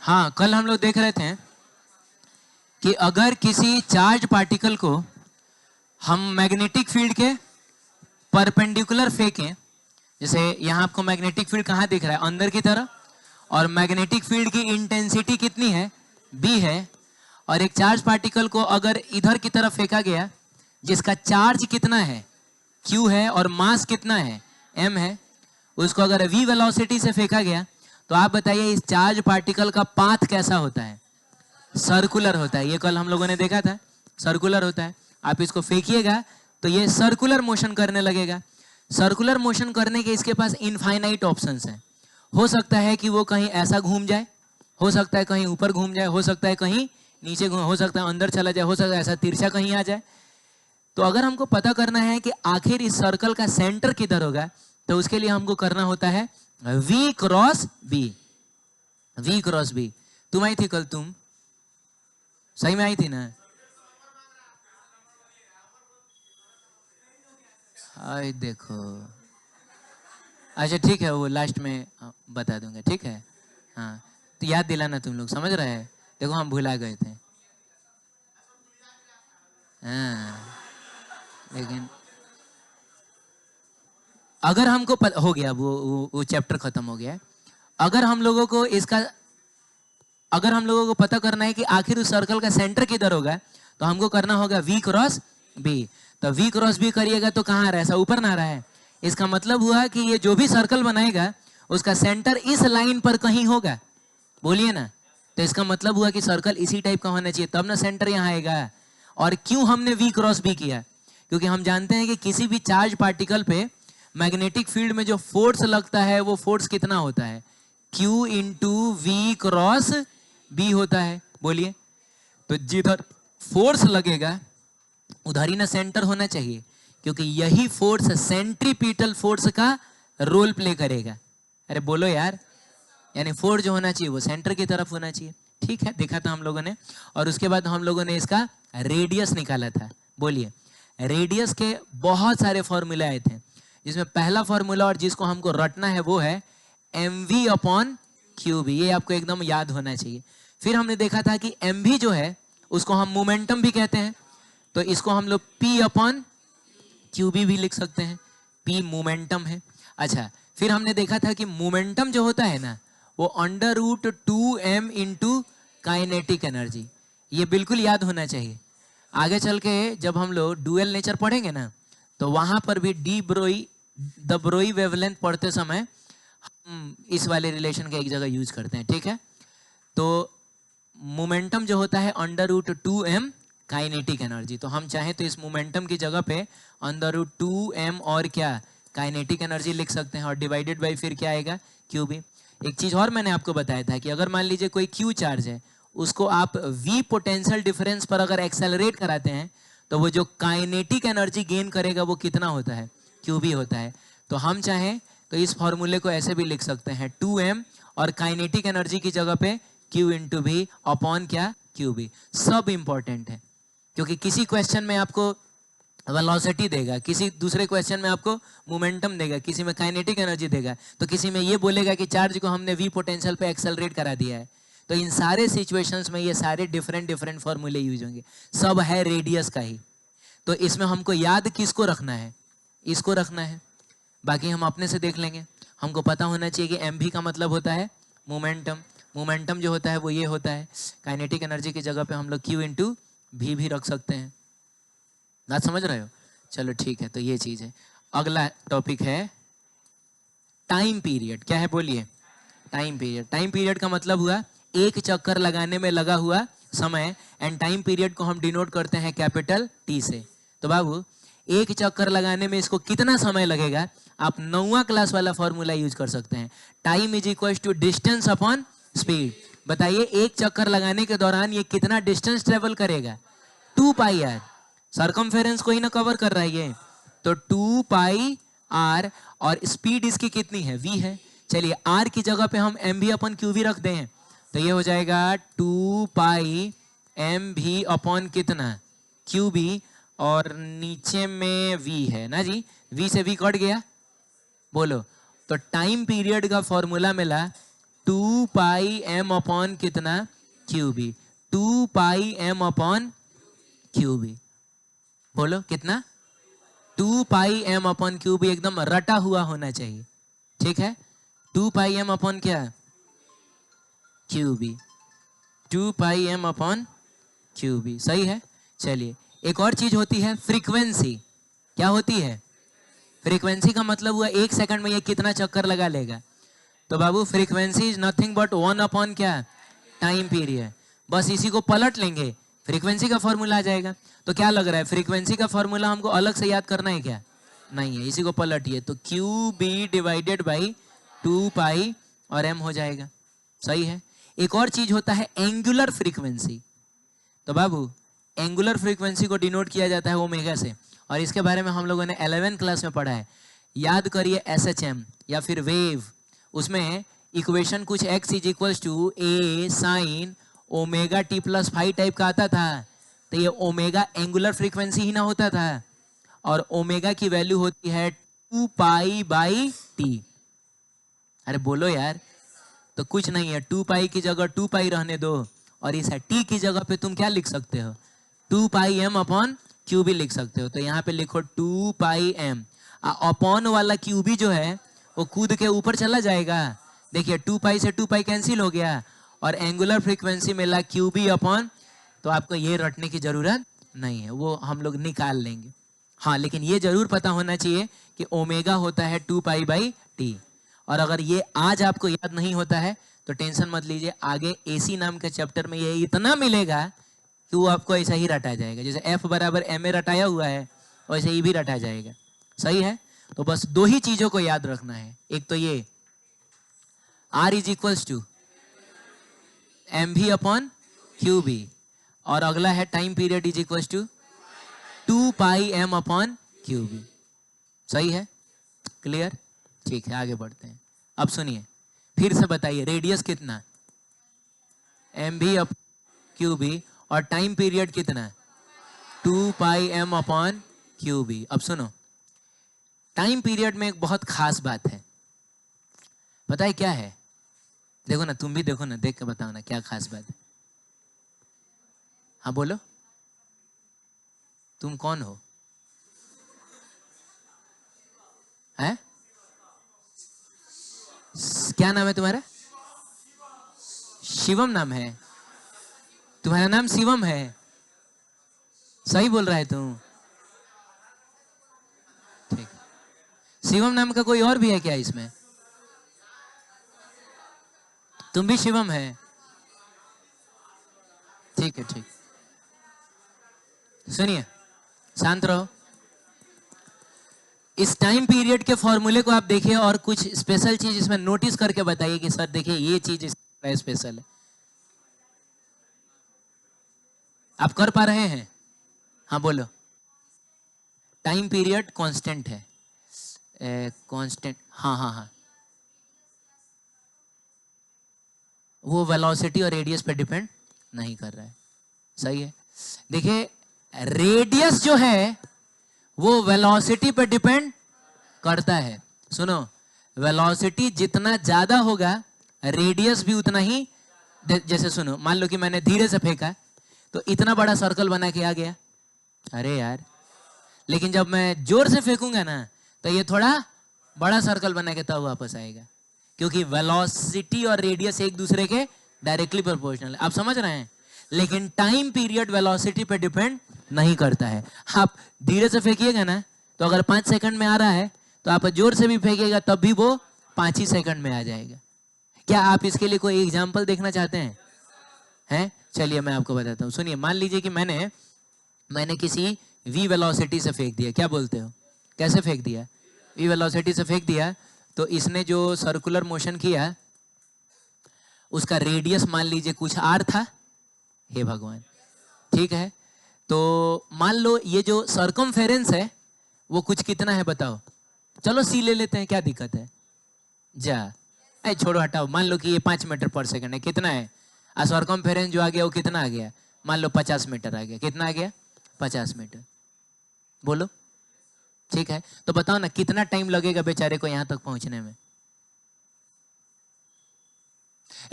हाँ, कल हम लोग देख रहे थे कि अगर किसी चार्ज पार्टिकल को हम मैग्नेटिक फील्ड के परपेंडिकुलर फेंकें, जैसे यहाँ आपको मैग्नेटिक फील्ड कहाँ दिख रहा है, अंदर की तरफ, और मैग्नेटिक फील्ड की इंटेंसिटी कितनी है, बी है, और एक चार्ज पार्टिकल को अगर इधर की तरफ फेंका गया जिसका चार्ज कितना है, क्यू है, और मास कितना है, एम है, उसको अगर वी वेलोसिटी से फेंका गया, तो आप बताइए इस चार्ज पार्टिकल का पाथ कैसा होता है? सर्कुलर होता है। ये कल हम लोगों ने देखा था, सर्कुलर होता है। आप इसको फेंकिएगा तो ये सर्कुलर मोशन करने लगेगा। सर्कुलर मोशन करने के इसके पास इनफाइनाइट ऑप्शंस हैं। हो सकता है कि वो कहीं ऐसा घूम जाए, हो सकता है कहीं ऊपर घूम जाए, हो सकता है कहीं नीचे घूम, हो सकता है अंदर चला जाए, हो सकता है ऐसा तिरछा कहीं आ जाए। तो अगर हमको पता करना है कि आखिर इस सर्कल का सेंटर किधर होगा, तो उसके लिए हमको करना होता है V cross B. V cross B. तुम आई थी कल, तुम सही में आई थी ना? आई देखो, अच्छा ठीक है, वो लास्ट में बता दूंगा, ठीक है। हाँ, तो याद दिलाना, तुम लोग समझ रहे हैं। देखो हम भुला गए थे। हाँ, लेकिन अगर हमको हो गया वो चैप्टर खत्म हो गया। अगर हम लोगों को इसका अगर हम लोगों को पता करना है कि आखिर उस सर्कल का सेंटर किधर होगा, तो हमको करना होगा V क्रॉस बी। तो V क्रॉस बी करिएगा तो कहाँ आ रहा है, ऐसा ऊपर ना आ रहा है। इसका मतलब हुआ कि ये जो भी सर्कल बनाएगा उसका सेंटर इस लाइन पर कहीं होगा, बोलिए ना। तो इसका मतलब हुआ कि सर्कल इसी टाइप का होना चाहिए, तब ना सेंटर यहाँ आएगा। और क्यों हमने V क्रॉस बी किया? क्योंकि हम जानते हैं कि किसी भी चार्ज पार्टिकल पे मैग्नेटिक फील्ड में जो फोर्स लगता है वो फोर्स कितना होता है, Q into V cross B होता है। बोलिए, तो जिधर फोर्स लगेगा उधर ही ना सेंटर होना चाहिए, क्योंकि यही फोर्स सेंट्रीपिटल फोर्स का रोल प्ले करेगा। अरे बोलो यार, यानी फोर्स जो होना चाहिए वो सेंटर की तरफ होना चाहिए। ठीक है, देखा था हम लोगों ने। और उसके बाद हम लोगों ने इसका रेडियस निकाला था। बोलिए, रेडियस के बहुत सारे फॉर्मूले आए थे, जिसमें पहला फॉर्मूला और जिसको हमको रटना है वो है mv अपॉन क्यू बी। ये आपको एकदम याद होना चाहिए। फिर हमने देखा था कि mv जो है उसको हम मोमेंटम भी कहते हैं, तो इसको हम लोग p अपॉन क्यू बी भी लिख सकते हैं। p मोमेंटम है। अच्छा, फिर हमने देखा था कि मोमेंटम जो होता है ना वो under root 2m into kinetic energy. ये बिल्कुल याद होना चाहिए। आगे चल के जब हम लोग डुअल नेचर पढ़ेंगे ना, तो वहां पर भी द ब्रोई वेवलेंथ पढ़ते समय हम इस वाले रिलेशन का एक जगह यूज करते हैं, ठीक है। तो मोमेंटम जो होता है under root 2m kinetic energy, तो हम चाहें तो इस मोमेंटम की जगह पे अंडर रूट 2m और क्या काइनेटिक एनर्जी लिख सकते हैं, और डिवाइडेड बाई फिर क्या आएगा, क्यू बी। एक चीज और मैंने आपको बताया था कि अगर मान लीजिए कोई क्यू चार्ज है, उसको आप v पोटेंशियल डिफरेंस पर अगर एक्सेलरेट कराते हैं, तो वो जो काइनेटिक एनर्जी गेन करेगा वो कितना होता है, क्यू बी होता है। तो हम चाहें तो इस फॉर्मूले को ऐसे भी लिख सकते हैं 2m और काइनेटिक एनर्जी की जगह पे q इंटू भी अपॉन क्या, क्यू बी। सब इंपॉर्टेंट है, क्योंकि किसी क्वेश्चन में आपको वेलोसिटी देगा, किसी दूसरे क्वेश्चन में आपको मोमेंटम देगा, किसी में काइनेटिक एनर्जी देगा, तो किसी में ये बोलेगा कि चार्ज को हमने v पोटेंशियल पे एक्सेलरेट करा दिया है। तो इन सारे सिचुएशंस में ये सारे डिफरेंट डिफरेंट फॉर्मूले यूज होंगे, सब है रेडियस का ही। तो इसमें हमको याद किसको रखना है, इसको रखना है, बाकी हम अपने से देख लेंगे। हमको पता होना चाहिए कि mv का मतलब होता है मोमेंटम। मोमेंटम जो होता है वो ये होता है, काइनेटिक एनर्जी की जगह पे हम लोग q इंटू भी रख सकते हैं। बात समझ रहे हो? चलो ठीक है, तो ये चीज है। अगला टॉपिक है टाइम पीरियड। क्या है, बोलिए? Time period. टाइम पीरियड का मतलब हुआ एक चक्कर लगाने में लगा हुआ समय, एंड टाइम पीरियड को हम डिनोट करते हैं कैपिटल टी से। तो बाबू, एक चक्कर लगाने में इसको कितना समय लगेगा, आप 9वां क्लास वाला फॉर्मूला यूज कर सकते हैं। Time is equal to distance upon speed. बताइए, एक चक्कर लगाने के दौरान ये कितना डिस्टेंस ट्रेवल करेगा, 2 पाई आर। सरकमफेरेंस को ही ना कवर कर रहा है ये, तो 2 पाई आर, और स्पीड इसकी कितनी है, v है। चलिए, r की जगह पे हम एम भी अपन क्यू भी रख दें, तो ये हो जाएगा 2 पाई एम भी अपॉन कितना, क्यू बी, और नीचे में v है ना जी, v से v कट गया, बोलो। तो टाइम पीरियड का फॉर्मूला मिला 2 पाई एम अपॉन कितना QB, 2 pi M upon QB. बोलो कितना, 2 पाई एम अपॉन क्यूबी, एकदम रटा हुआ होना चाहिए, ठीक है। 2 पाई एम अपॉन क्या, QB, 2 pi M upon QB, सही है। चलिए एक और चीज होती है फ्रीक्वेंसी। क्या होती है, फ्रीक्वेंसी का मतलब हुआ 1 सेकंड में ये कितना चक्कर लगा लेगा। तो बाबू frequency is nothing but 1 upon क्या, टाइम पीरियड। बस इसी को पलट लेंगे, फ्रीक्वेंसी का फॉर्मूला आ जाएगा। तो क्या लग रहा है, फ्रीक्वेंसी का फॉर्मूला हमको अलग से याद करना है क्या, नहीं है, इसी को पलटिए तो क्यू बी डिवाइडेड बाई 2 पाई और एम हो जाएगा, सही है। एक और चीज होता है एंगुलर फ्रीक्वेंसी। तो बाबू एंगुलर फ्रीक्वेंसी को डिनोट किया जाता है ओमेगा से, और इसके बारे में हम लोगों ने 11th क्लास में पढ़ा है। याद करिए एसएचएम या फिर वेव, उसमें इक्वेशन कुछ x is equals to a sine omega t plus 5 type का आता था। तो ये ओमेगा एंगुलर फ्रीक्वेंसी ही ना होता था, और ओमेगा की वैल्यू होती है 2 पाई बाई टी। अरे बोलो यार, तो कुछ नहीं है, 2 पाई की जगह 2 पाई रहने दो, और इस टी की जगह पे तुम क्या लिख सकते हो, 2 पाई एम अपॉन क्यू भी लिख सकते हो। तो यहाँ पे लिखो 2 पाई एम, अपॉन वाला क्यू भी जो है वो कूद के ऊपर चला जाएगा। देखिए 2 पाई से 2 पाई कैंसिल हो गया, और एंगुलर फ्रीक्वेंसी मिला क्यू बी अपॉन, तो आपको ये रटने की जरूरत नहीं है, वो हम लोग निकाल लेंगे। हाँ लेकिन ये जरूर पता होना चाहिए कि ओमेगा होता है 2 पाई बाई टी। और अगर ये आज आपको याद नहीं होता है तो टेंशन मत लीजिए, आगे एसी नाम के चैप्टर में ये इतना मिलेगा कि वो आपको ऐसा ही रटा जाएगा, जैसे एफ बराबर एम ए रटाया हुआ है वैसे ही भी रटा जाएगा, सही है। तो बस 2 ही चीजों को याद रखना है, एक तो ये R is equals to m v upon q B, और अगला है time period is equals to 2 pi M upon q B, सही है, क्लियर, ठीक है आगे बढ़ते हैं। अब सुनिए फिर से बताइए, रेडियस कितना, M v upon q B, और टाइम पीरियड कितना, 2 pi M upon q B. अब सुनो, टाइम पीरियड में एक बहुत खास बात है, पता है क्या है, देखो ना, तुम भी देखो ना, देख के बताओ ना क्या खास बात है। हाँ बोलो, तुम कौन हो, हैं, क्या नाम है तुम्हारा, शिवम नाम है, तुम्हारा नाम शिवम है, सही बोल रहा है तुम, ठीक। शिवम नाम का कोई और भी है क्या इसमें, तुम भी शिवम है, ठीक है ठीक। सुनिए शांत रहो, इस टाइम पीरियड के फॉर्मूले को आप देखिए, और कुछ स्पेशल चीज इसमें नोटिस करके बताइए कि सर देखिए ये चीज स्पेशल है, आप कर पा रहे हैं, हाँ बोलो। टाइम पीरियड कांस्टेंट है, कांस्टेंट, हाँ हाँ हाँ, वो वेलोसिटी और रेडियस पे डिपेंड नहीं कर रहा है, सही है। देखिए रेडियस जो है वो वेलोसिटी पे डिपेंड करता है, सुनो, वेलोसिटी जितना ज्यादा होगा रेडियस भी उतना ही, जैसे सुनो, मान लो कि मैंने धीरे से फेंका तो इतना बड़ा सर्कल बना के आ गया, अरे यार, लेकिन जब मैं जोर से फेंकूंगा ना तो ये थोड़ा बड़ा सर्कल बना के तब वापस आएगा, क्योंकि वेलोसिटी और रेडियस एक दूसरे के डायरेक्टली प्रोपोर्शनल है, आप समझ रहे हैं। लेकिन टाइम पीरियड वेलोसिटी पे डिपेंड नहीं करता है। आप धीरे से फेंकिएगा ना तो अगर 5 सेकंड में आ रहा है तो आप जोर से भी फेंकिएगा तब भी वो 5 ही सेकंड में आ जाएगा। क्या आप इसके लिए कोई एग्जाम्पल देखना चाहते हैं, हैं? चलिए मैं आपको बताता हूँ, सुनिए, मान लीजिए कि मैंने किसी v वेलोसिटी से फेंक दिया, क्या बोलते हो, कैसे फेंक दिया, v वेलोसिटी से फेंक दिया, तो इसने जो सर्कुलर मोशन किया उसका रेडियस मान लीजिए कुछ r था, हे भगवान, ठीक है। तो मान लो ये जो सर्कमफेरेंस है वो कुछ कितना है बताओ, चलो c ले लेते हैं, क्या दिक्कत है, जा छोड़ो हटाओ, मान लो कि ये 5 मीटर पर सेकंड है, कितना है, सर्कमफेरेंस जो आ गया वो कितना आ गया, मान लो 50 मीटर आ गया, कितना आ गया, 50 मीटर, बोलो, ठीक है। तो बताओ ना कितना टाइम लगेगा बेचारे को यहां तक पहुंचने में,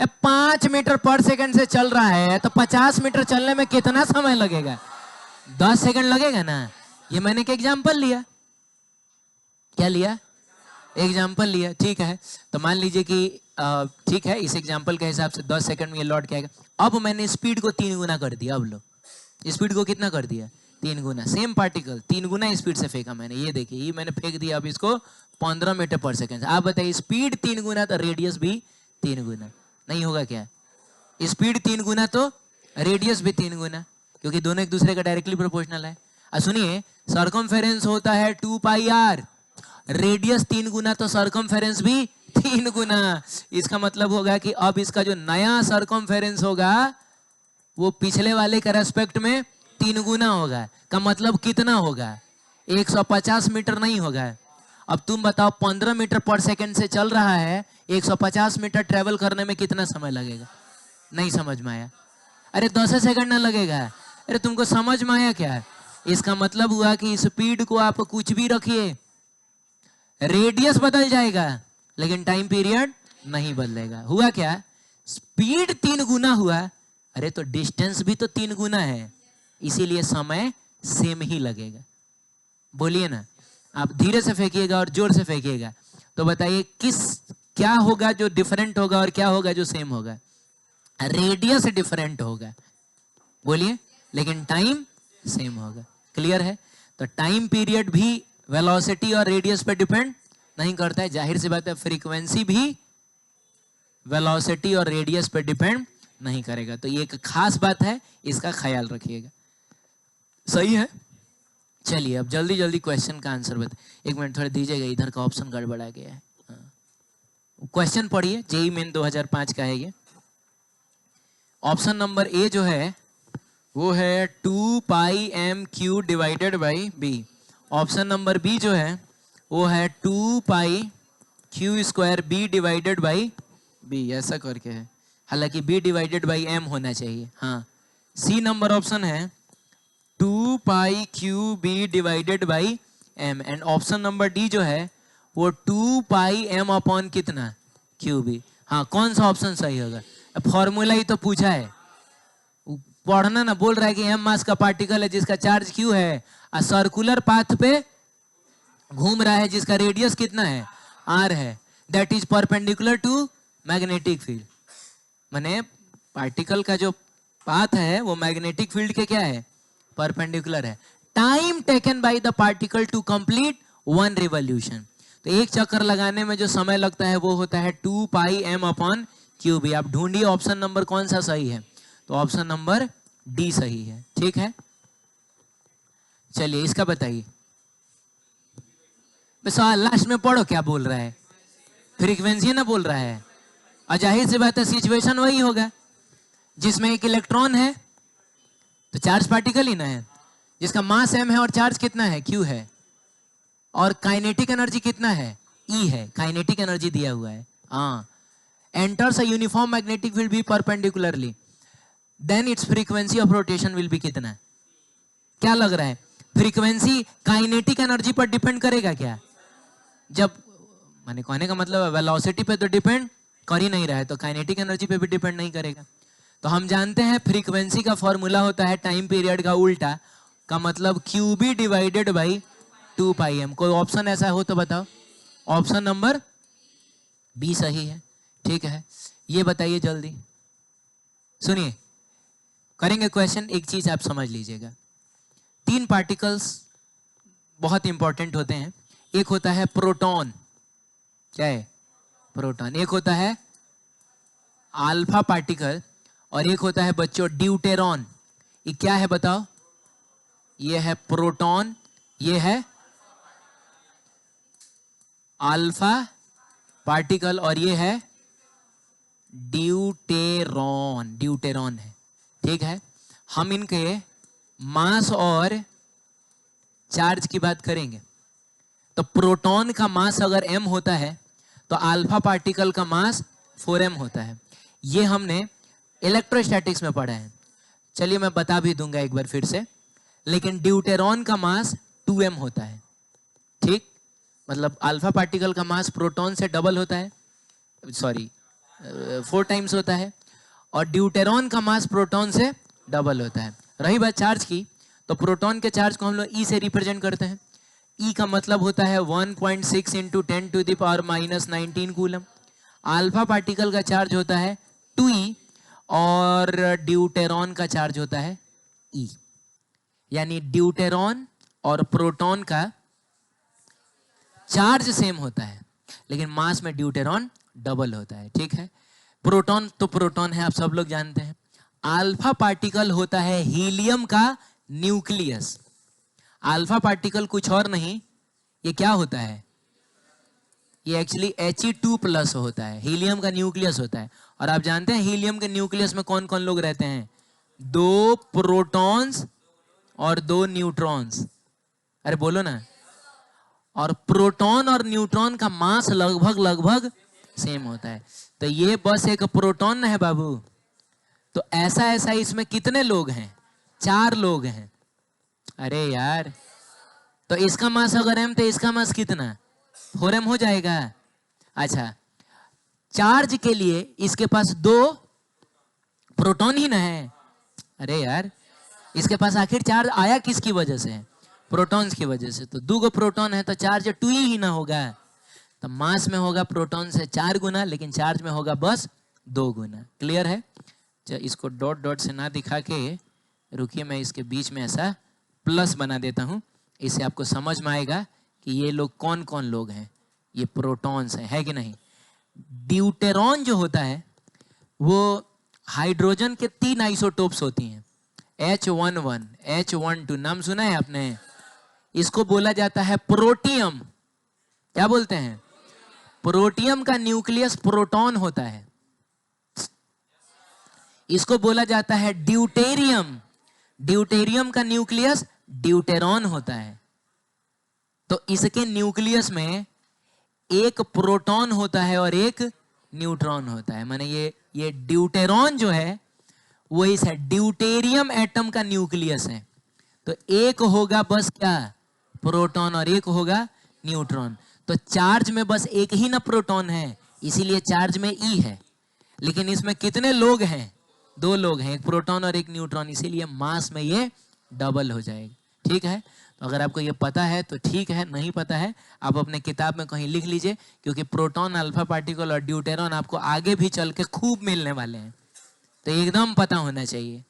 5 मीटर पर सेकंड से चल रहा है तो 50 मीटर चलने में कितना समय लगेगा? 10 सेकंड लगेगा ना। ये मैंने एक एग्जाम्पल लिया। क्या लिया? एग्जाम्पल लिया, ठीक है। तो मान लीजिए कि ठीक है, इस एग्जाम्पल के हिसाब से 10 सेकंड में ये लौट के आएगा। अब मैंने स्पीड को 3 गुना कर दिया। अब लो, स्पीड को कितना कर दिया? 3 गुना। सेम पार्टिकल 3 गुना स्पीड से फेंका मैंने। ये देखिए, ये मैंने फेंक दिया अब इसको 15 मीटर पर सेकंड। आप बताइए, स्पीड 3 गुना तो रेडियस भी 3 गुना। नहीं होगा क्या? स्पीड 3 गुना तो रेडियस भी 3 गुना, क्योंकि दोनों एक दूसरे का डायरेक्टली प्रोपोर्शनल है। सुनिए, सर्कमफेरेंस होता है 2 पाई आर, रेडियस 3 गुना तो सर्कमफेरेंस भी 3 गुना। इसका मतलब होगा कि अब इसका जो नया सर्कमफेरेंस होगा वो पिछले वाले के रेस्पेक्ट में 3 गुना होगा। का मतलब कितना होगा? 150 मीटर नहीं होगा। अब तुम बताओ, 15 मीटर पर सेकंड से चल रहा है, 150 मीटर ट्रेवल करने में कितना समय लगेगा? नहीं समझ में आया? अरे 10 सेकंड ना लगेगा। अरे तुमको समझ में आया क्या? इसका मतलब हुआ कि स्पीड को आप कुछ भी रखिए, रेडियस बदल जाएगा लेकिन टाइम पीरियड नहीं बदलेगा। हुआ क्या? स्पीड 3 गुना हुआ, अरे तो डिस्टेंस भी तो 3 गुना है, इसीलिए समय सेम ही लगेगा। बोलिए ना, आप धीरे से फेंकिएगा और जोर से फेंकिएगा तो बताइए क्या होगा जो डिफरेंट होगा और क्या होगा जो सेम होगा? रेडियस डिफरेंट होगा, बोलिए, लेकिन टाइम सेम होगा। क्लियर है? तो टाइम पीरियड भी वेलोसिटी और रेडियस पे डिपेंड नहीं करता है। जाहिर सी बात है, फ्रीक्वेंसी भी वेलोसिटी और रेडियस पे डिपेंड नहीं करेगा। तो ये एक खास बात है, इसका ख्याल रखिएगा। सही है? चलिए अब जल्दी जल्दी क्वेश्चन का आंसर बता। एक मिनट थोड़ा दीजिएगा, इधर का ऑप्शन गड़बड़ा गया है। क्वेश्चन पढ़िए, जेई मेन 2005 का है ये। ऑप्शन नंबर ए जो है वो है 2 pi M Q divided by B. Option number B जो है वो है 2 pi Q square B divided by B, ऐसा करके है। हालांकि बी डिवाइडेड बाई एम होना चाहिए। हाँ, सी नंबर ऑप्शन है 2 pi Q B divided by M. And option number D जो है वो 2 पाई एम अपॉन कितना? Q B. हाँ, कौन सा ऑप्शन सही होगा? फॉर्मूला ही तो पूछा है, पढ़ना ना। बोल रहा है कि एम मास का पार्टिकल है जिसका चार्ज क्यू है और सर्कुलर पाथ पे घूम रहा है जिसका रेडियस कितना है? आर है। That is perpendicular to magnetic field. माने पार्टिकल का जो पाथ है वो मैग्नेटिक फील्ड के क्या है? परपेंडिकुलर है। Time taken by the particle to complete 1 revolution. तो एक चक्कर लगाने में जो समय लगता है वो होता है 2 pi M upon q B. आप ढूंढिए ऑप्शन नंबर कौन सा सही है। तो ऑप्शन नंबर डी सही है। ठीक है, चलिए इसका बताइए। सवाल लास्ट में पढ़ो, क्या बोल रहा है? फ्रीक्वेंसी ना बोल रहा है। और जाहिर सी बात है, सिचुएशन वही होगा जिसमें एक इलेक्ट्रॉन है तो चार्ज पार्टिकल ही ना है, जिसका मास m है और चार्ज कितना है? q है। और काइनेटिक एनर्जी कितना है? E है। काइनेटिक एनर्जी दिया हुआ है। हाँ, enters a uniform magnetic field B perpendicularly, then its frequency of rotation will be कितना? क्या लग रहा है? फ्रीक्वेंसी काइनेटिक एनर्जी पर डिपेंड करेगा क्या? जब माने कहने का मतलब है वेलोसिटी पे तो डिपेंड कर ही नहीं रहा है, तो काइनेटिक एनर्जी पे भी डिपेंड नहीं करेगा। तो हम जानते हैं फ्रीक्वेंसी का फॉर्मूला होता है टाइम पीरियड का उल्टा, का मतलब q B divided by 2 pi m. कोई ऑप्शन ऐसा हो तो बताओ। ऑप्शन नंबर बी सही है। ठीक है, ये बताइए जल्दी। सुनिए, करेंगे क्वेश्चन। एक चीज आप समझ लीजिएगा, 3 पार्टिकल्स बहुत इंपॉर्टेंट होते हैं। एक होता है प्रोटॉन। क्या है? प्रोटॉन। एक होता है अल्फा पार्टिकल और एक होता है बच्चों ड्यूटेरॉन। ये क्या है बताओ? ये है प्रोटॉन, ये है अल्फा पार्टिकल और ये है ड्यूटेरॉन। ड्यूटेरॉन है। ठीक है, हम इनके मास और चार्ज की बात करेंगे। तो प्रोटॉन का मास अगर m होता है तो अल्फा पार्टिकल का मास 4m होता है। ये हमने इलेक्ट्रोस्टैटिक्स में पढ़ा है। चलिए मैं बता भी दूंगा एक बार फिर से। लेकिन ड्यूटेरॉन का मास 2m होता है। ठीक, मतलब अल्फा पार्टिकल का मास प्रोटॉन से डबल होता है, सॉरी 4 टाइम्स होता है, और ड्यूटेरॉन का मास प्रोटॉन से डबल होता है। रही बात चार्ज की, तो प्रोटॉन के चार्ज को हम लोग ई से रिप्रेजेंट करते हैं। ई का मतलब होता है 1.6 इंटू 10⁻⁻19 कूलम। अल्फा पार्टिकल का चार्ज होता है 2e, और ड्यूटेरॉन का चार्ज होता है e। यानी ड्यूटेरॉन और प्रोटॉन का चार्ज सेम होता है, लेकिन मास में ड्यूटेरॉन डबल होता है। ठीक है, प्रोटॉन तो प्रोटॉन है, आप सब लोग जानते हैं। अल्फा पार्टिकल होता है हीलियम का न्यूक्लियस। अल्फा पार्टिकल कुछ और नहीं, ये क्या होता है, ये एक्चुअली He2+ होता है, हीलियम का न्यूक्लियस होता है। और आप जानते हैं हीलियम के न्यूक्लियस में कौन कौन लोग रहते हैं? 2 प्रोटॉन्स और 2 न्यूट्रॉन्स। अरे बोलो ना। और प्रोटॉन और न्यूट्रॉन का मास लगभग लगभग सेम होता है। तो ये बस एक प्रोटॉन है बाबू। तो ऐसा ऐसा इसमें कितने लोग हैं? 4 लोग हैं। अरे यार, तो इसका मास अगर m तो इसका मास कितना? 4m हो जाएगा। अच्छा, चार्ज के लिए इसके पास 2 प्रोटॉन ही ना है। अरे यार, इसके पास आखिर चार्ज आया किसकी वजह से? प्रोटॉन्स की वजह से। तो 2 प्रोटॉन है तो चार्ज 2 ही ना होगा। तो मास में होगा प्रोटॉन से 4 गुना, लेकिन चार्ज में होगा बस 2 गुना। क्लियर है? इसको डॉट डॉट से ना दिखा के, रुकिए मैं इसके बीच में ऐसा प्लस बना देता हूं, इससे आपको समझ में आएगा कि ये लोग कौन कौन लोग हैं। ये प्रोटॉन्स हैं, है कि नहीं? ड्यूटेरॉन जो होता है वो हाइड्रोजन के 3 आइसोटोप्स होती हैं, H11, H12, नाम सुना है आपने? इसको बोला जाता है प्रोटियम। क्या बोलते हैं? प्रोटियम का न्यूक्लियस प्रोटॉन होता है। इसको बोला जाता है ड्यूटेरियम। ड्यूटेरियम का न्यूक्लियस ड्यूटेरॉन होता है। तो इसके न्यूक्लियस में एक प्रोटॉन होता है और एक न्यूट्रॉन होता है। माने ये ड्यूटेरॉन जो है वो इस ड्यूटेरियम एटम का न्यूक्लियस है। तो एक होगा बस क्या? प्रोटॉन, और एक होगा न्यूट्रॉन। तो चार्ज में बस एक ही ना प्रोटॉन है, इसीलिए चार्ज में ई है। लेकिन इसमें कितने लोग हैं? 2 लोग हैं, एक प्रोटॉन और एक न्यूट्रॉन, इसीलिए मास में ये डबल हो जाएगा। ठीक है, तो अगर आपको ये पता है तो ठीक है, नहीं पता है आप अपने किताब में कहीं लिख लीजिए, क्योंकि प्रोटॉन, अल्फा पार्टिकल और ड्यूटेरॉन आपको आगे भी चल के खूब मिलने वाले हैं, तो एकदम पता होना चाहिए।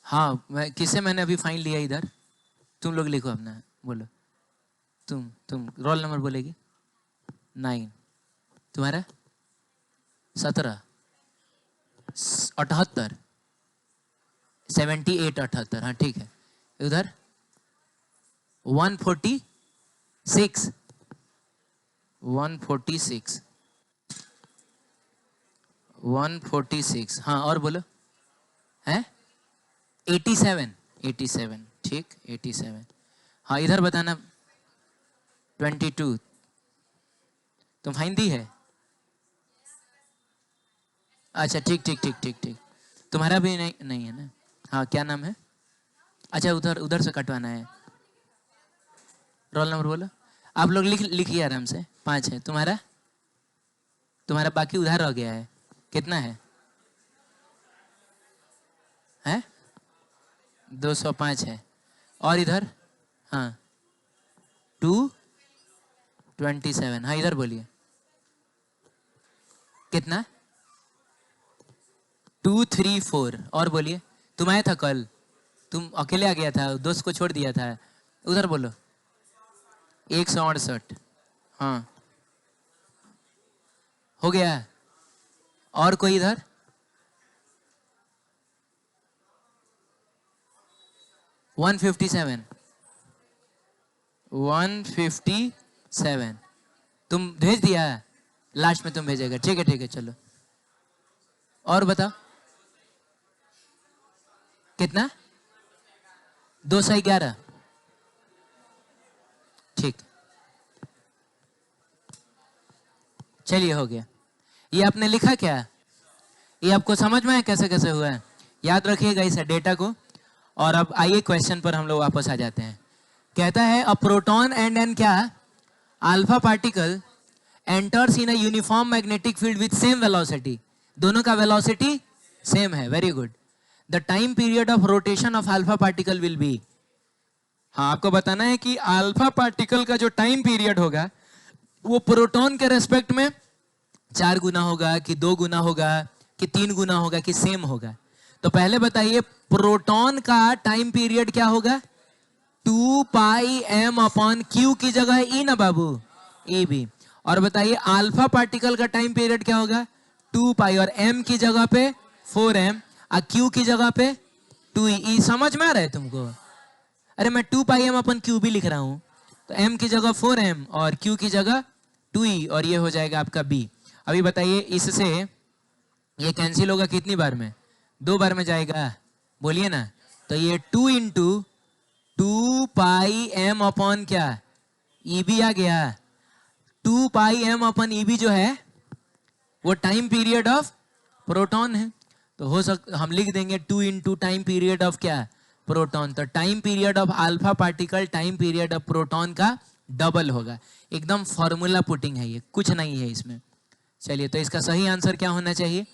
हाँ, किससे मैंने अभी फाइन लिया इधर? तुम लोग लिखो अपना, बोलो। तुम रोल नंबर बोलेगी? 9। तुम्हारा? 17, 78, 78, 78। हाँ ठीक है। उधर 146, 146, 146। हाँ और बोलो। है 87, 87। ठीक, 87। हाँ इधर बताना। 22। तुम फाइन दी है? अच्छा ठीक ठीक ठीक ठीक ठीक। तुम्हारा भी नहीं है ना? हाँ क्या नाम है? अच्छा उधर उधर से कटवाना है। रोल नंबर बोलो। आप लोग लिखिए आराम से। 5 है तुम्हारा। तुम्हारा बाकी उधर रह गया है। कितना है? हैं? 205 है। और इधर? हाँ 227। हाँ इधर बोलिए। कितना? 234। और बोलिए। तुम आया था कल? तुम अकेले आ गया था, दोस्त को छोड़ दिया था? उधर बोलो। 168। हाँ हो गया। और कोई इधर? 157, 157। तुम भेज दिया? लास्ट में तुम भेजेगा। ठीक है चलो। और बताओ कितना? 211। ठीक, चलिए हो गया। ये आपने लिखा क्या? ये आपको समझ में है कैसे कैसे हुआ है? याद रखिएगा इस डेटा को। और अब आइए क्वेश्चन पर हम लोग वापस आ जाते हैं। कहता है अ प्रोटॉन एंड एन क्या, alpha particle enters in a uniform magnetic field with same velocity. दोनों का वेलोसिटी सेम है, very good. The time period of rotation of alpha particle will be. हाँ, आपको बताना है कि अल्फा पार्टिकल का जो टाइम पीरियड होगा वो प्रोटॉन के रेस्पेक्ट में 4 गुना होगा कि 2 गुना होगा कि 3 गुना होगा कि सेम होगा। तो पहले बताइए प्रोटॉन का टाइम पीरियड क्या होगा? 2 पाई एम अपॉन क्यू की जगह है ई ना बाबू, ई भी। और बताइए अल्फा पार्टिकल का टाइम पीरियड क्या होगा? 2 पाई और एम की जगह पे 4m और क्यू की जगह पे 2e। समझ में आ रहा है तुमको? अरे मैं 2 पाई एम अपन क्यू भी लिख रहा हूं, तो m की जगह 4m और q की जगह 2e, और ये हो जाएगा आपका b। अभी बताइए इससे ये कैंसिल होगा कितनी बार में? 2 बार में जाएगा, बोलिए ना। तो ये 2 इंटू 2 पाई एम अपॉन क्या, ई बी आ गया। 2 pi M upon E B जो है वो टाइम पीरियड ऑफ प्रोटॉन है। तो हम लिख देंगे 2 इंटू टाइम पीरियड ऑफ क्या, प्रोटॉन। तो time period of alpha particle time period of proton का डबल होगा। एकदम फॉर्मूला पुटिंग है, ये कुछ नहीं है इसमें। चलिए, तो इसका सही आंसर क्या होना चाहिए?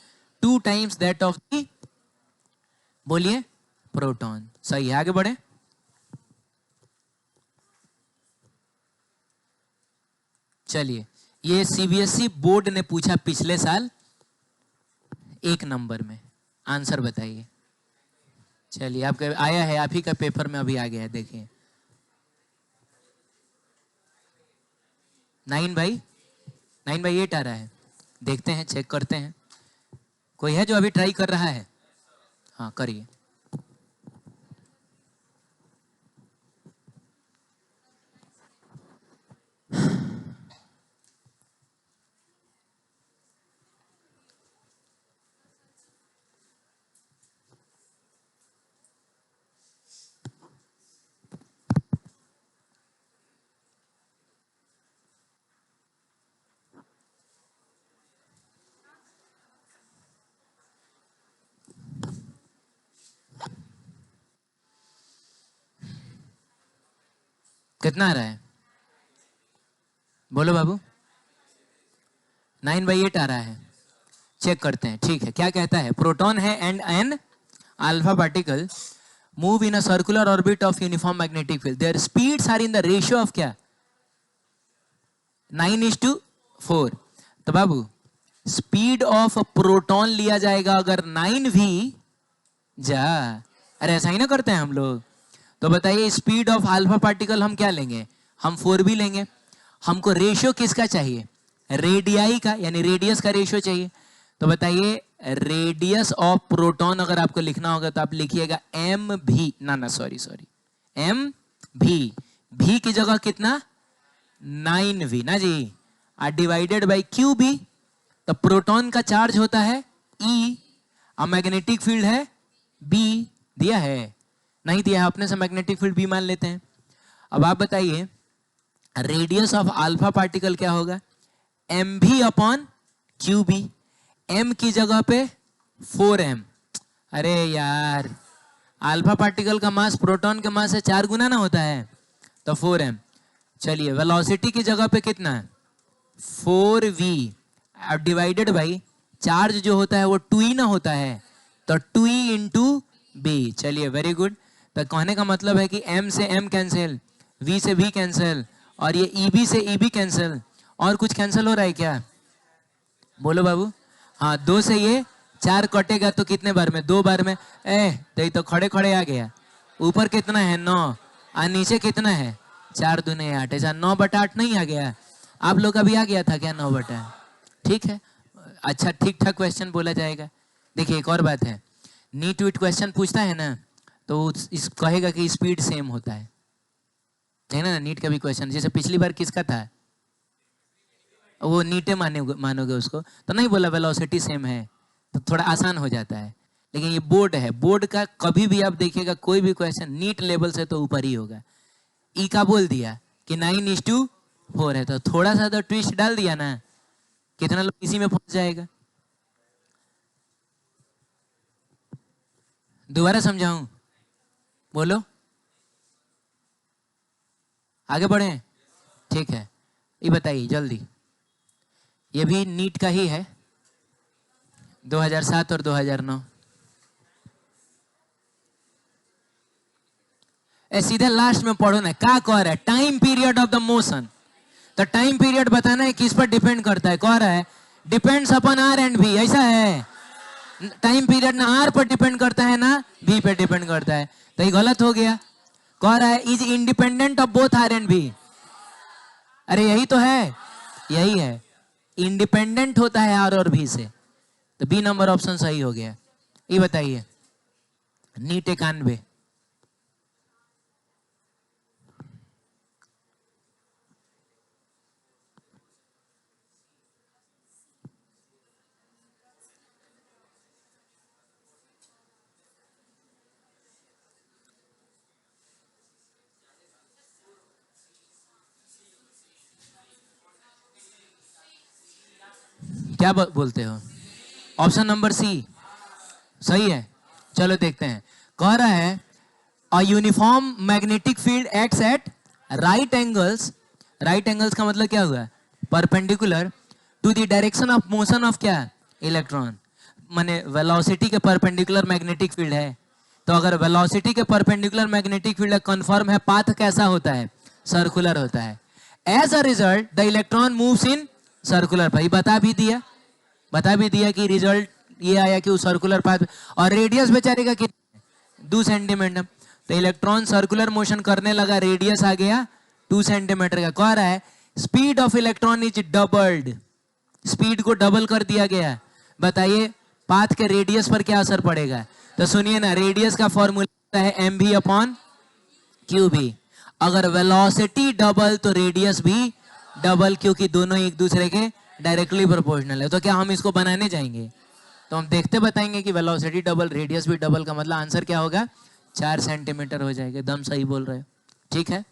2 टाइम्स दैट ऑफ दी, बोलिए, प्रोटॉन। सही है, आगे बढ़े। चलिए, ये सीबीएसई बोर्ड ने पूछा पिछले साल 1 नंबर में। आंसर बताइए। चलिए, आपका आया है, आप ही का पेपर में अभी आ गया है, देखिए। 9/8 आ रहा है। देखते हैं, चेक करते हैं। कोई है जो अभी ट्राई कर रहा है? हाँ, करिए। कितना आ रहा है? बोलो बाबू। 9/8 आ रहा है। चेक करते हैं, ठीक है। क्या कहता है? प्रोटॉन है and an alpha particle move in a circular orbit of uniform magnetic field, their speeds are in the ratio of क्या, 9:4। तो बाबू स्पीड ऑफ प्रोटॉन लिया जाएगा अगर 9v जा, अरे ऐसा ही ना करते हैं हम लोग। तो बताइए स्पीड ऑफ अल्फा पार्टिकल हम क्या लेंगे? हम 4v लेंगे। हमको रेशियो किसका चाहिए? रेडियाई का, यानी रेडियस का रेशियो चाहिए। तो बताइए रेडियस ऑफ प्रोटॉन अगर आपको लिखना होगा तो आप लिखिएगा एम भी, ना सॉरी एम भी, भी की जगह कितना, 9v ना जी, और डिवाइडेड बाई क्यू बी। तो प्रोटॉन का चार्ज होता है E और मैग्नेटिक फील्ड है B। दिया है? नहीं दिया है, अपने से मैग्नेटिक फील्ड B मान लेते हैं। अब आप बताइए रेडियस ऑफ अल्फा पार्टिकल क्या होगा? M v upon q B. M की जगह पे 4m। अरे यार, अल्फा पार्टिकल का मास प्रोटॉन के मास से 4 गुना ना होता है, तो 4m। चलिए, वेलोसिटी की जगह पे कितना है? 4v अब डिवाइडेड बाई चार्ज जो होता है वो 2e ना होता है, तो 2e इंटू बी। चलिए, वेरी गुड। तो कहने का मतलब है कि m से m कैंसिल, v से v कैंसिल, और ये eb से eb कैंसिल। और कुछ कैंसिल हो रहा है क्या? बोलो बाबू। हाँ, 2 से ये 4 कटेगा तो कितने बार में? 2 बार में। तो ये तो खड़े खड़े आ गया। ऊपर कितना है? 9, और नीचे कितना है? 4 दूने 8। ऐसा 9/8 नहीं आ गया? आप लोग का भी आ गया था क्या 9/8? ठीक है, अच्छा, ठीक ठाक क्वेश्चन बोला जाएगा। देखिए एक और बात है, नीट वीट क्वेश्चन पूछता है ना तो इस कहेगा कि स्पीड सेम होता है ना। नीट का भी क्वेश्चन, जैसे पिछली बार किसका था, वो नीटे मानोगे उसको, तो नहीं बोला वेलोसिटी सेम है, तो थोड़ा आसान हो जाता है। लेकिन ये बोर्ड है, बोर्ड का कभी भी आप देखिएगा कोई भी क्वेश्चन नीट लेवल से तो ऊपर ही होगा। ई का बोल दिया कि 9:4 है, तो थोड़ा सा तो ट्विस्ट डाल दिया ना, कितना लोग इसी में फंस जाएगा। दोबारा समझाऊं? बोलो, आगे बढ़े? ठीक है, ये बताइए जल्दी। ये भी नीट का ही है, 2007 और 2009। सीधे लास्ट में पढ़ो ना, क्या कह रहा है, time period of the motion. तो टाइम पीरियड बताना है किस पर डिपेंड करता है, कह रहा है डिपेंड्स अपॉन आर एंड भी, ऐसा है। टाइम पीरियड ना आर पर डिपेंड करता है ना भी पर डिपेंड करता है, तो ये गलत हो गया। कह रहा है is independent of both R and B. अरे यही तो है, यही है, इंडिपेंडेंट होता है आर और भी से, तो बी नंबर ऑप्शन सही हो गया। ये बताइए नीट 91। क्या बोलते हो? ऑप्शन नंबर सी सही है। चलो देखते हैं, कह रहा है a uniform magnetic field acts at right angles. Right angles का मतलब क्या हुआ? Perpendicular to the direction of motion of क्या? इलेक्ट्रॉन। माने वेलोसिटी के परपेंडिकुलर मैग्नेटिक फील्ड है, तो अगर वेलोसिटी के परपेंडिकुलर मैग्नेटिक फील्ड कंफर्म है, पाथ कैसा होता है? सर्कुलर होता है। As a result the electron moves in circular path. बता भी दिया कि रिजल्ट ये आया कि वो सर्कुलर पाथ, और रेडियस बेचारे का कितना? 2 सेंटीमीटर। तो इलेक्ट्रॉन सर्कुलर मोशन करने लगा, रेडियस आ गया 2 सेंटीमीटर का। कह रहा है speed of electron is doubled, speed को डबल कर दिया गया। बताइए पाथ के रेडियस पर क्या असर पड़ेगा? तो सुनिए ना, रेडियस का फॉर्मूला है mv अपॉन क्यू बी। अगर वेलोसिटी डबल तो रेडियस भी डबल, क्योंकि दोनों एक दूसरे के डायरेक्टली प्रोपोर्शनल है। तो क्या हम इसको बनाने जाएंगे? तो हम देखते बताएंगे कि वेलोसिटी डबल रेडियस भी डबल का मतलब आंसर क्या होगा? 4 सेंटीमीटर हो जाएगा। एकदम सही बोल रहे हो, ठीक है।